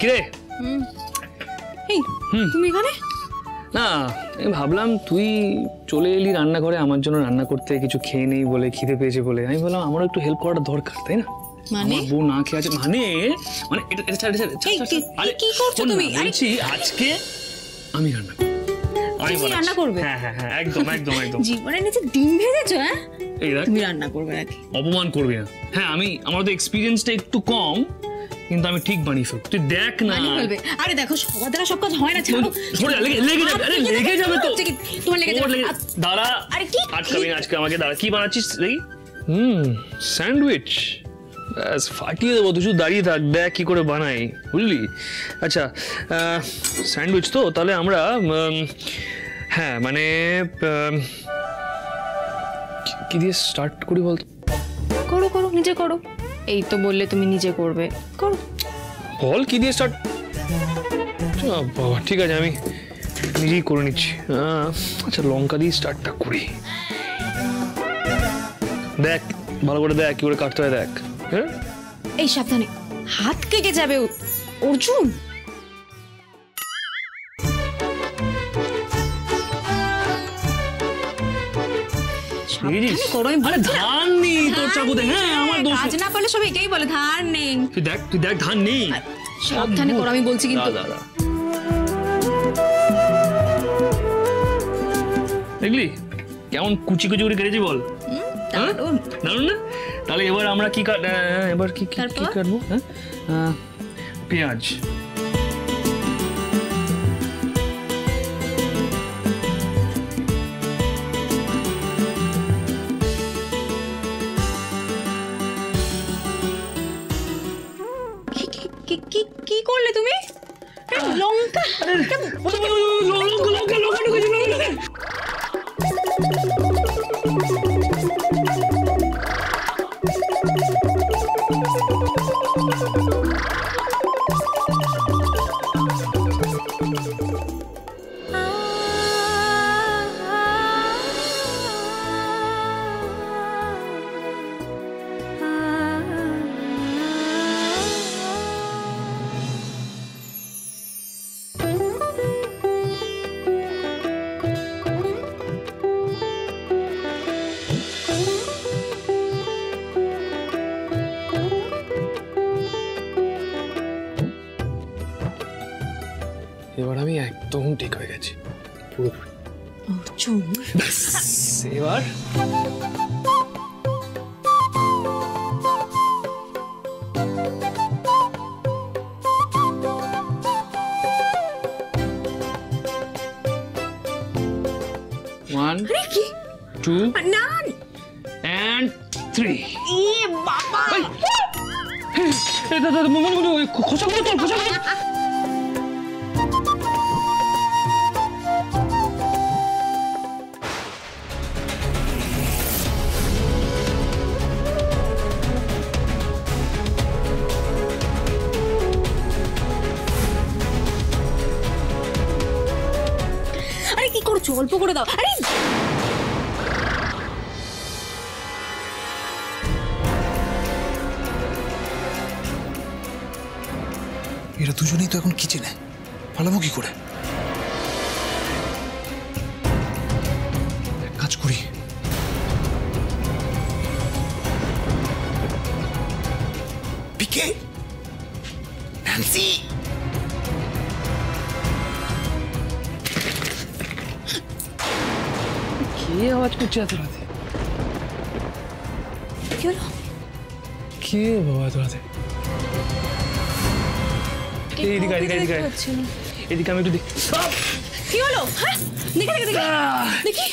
কিরে এই তুমি এখানে? না ভাবলাম তুই চলে এলি রান্নাঘরে আমার জন্য রান্না করতে, কিছু খেয়ে নেই বলে, খিদে পেয়েছে বলে। আমি বললাম আমারও একটু হেল্প করাটা দরকার, তাই না? মানে বউ না খেয়ে আছে মানে কি করছো তুমি? বলছি আজকে আমি রান্না করব। তুমি রান্না করবে? হ্যাঁ হ্যাঁ হ্যাঁ, একদম একদম একদম। জীবনে নিচে ডিম ভেজেছো? হ্যাঁ এই দেখ, তুমি রান্না করবে নাকি? অপমান করবি না। হ্যাঁ আমার তো এক্সপিরিয়েন্সটা একটু কম, কিন্তু আমি ঠিক বানিয়ে ফেলবো। তুই দেখ না। আরে দেখো, সবার দ্বারা সব কাজ হয় না। ছাড়ো, লেগে যাবে। আরে লেগে যাবে তো। তোমার লেগে যাবে। দাঁড়া, আরে কি আটকাবি না আজকে আমাকে। দাঁড়া, কি বানাচ্ছিস? দেখি। স্যান্ডউইচ। ব্যাস ফাটিয়ে দেবো, তুই শুধু দাঁড়িয়ে থাক, দেখ কি করে বানাই, বুঝলি? আচ্ছা, স্যান্ডউইচ তো তাহলে আমরা হ্যাঁ মানে কি দিয়ে স্টার্ট করি বলতো? করো করো, নিজে করো। এই তো বললে তুমি নিজে করবে, করো। বল কি দিয়ে স্টার্ট? বাবা ঠিক আছে, আমি নিজেই করে নিচ্ছি। আচ্ছা, লঙ্কা দিয়ে স্টার্টটা করি। দেখ ভালো করে, দেখ কি করে কাটতে হয়, দেখ। হ্যাঁ, এই সাবধানে, হাত কেটে যাবে অর্জুন। ধান নেই তোর চাকুতে। হ্যাঁ, আমার দোষ। কাজ না পারলে সব এটাই বলে, ধান নেই। তুই দেখ ধান নেই। সাবধানে করো, আমি বলছি কিন্তু। দেখলি কেমন কুচি কুচি করে কেটেছি, বল? দারুণ না? তাহলে এবার আমরা কি এবার কি কাটবো? পেঁয়াজ। কি করলে তুমি? লঙ্কা এবার আমি একদম ঠিক হয়ে গেছি পুরোপুরি। এবার One, two, and three. বাবা, খোসা করে তোর, খোসা করে। আরে কি করছো? অল্প করে দাও। আরে এরা দুজনেই তো এখন কিচেনে, পালাবো কি করে? কাজ করি, পিকে, ন্যান্সি, কে আওয়াজ করছে এত রাতে? কি হলো? কে বাবা এত রাতে? এদিকে আমি একটু দেখি। কি হলো? হ্যাঁ, দেখি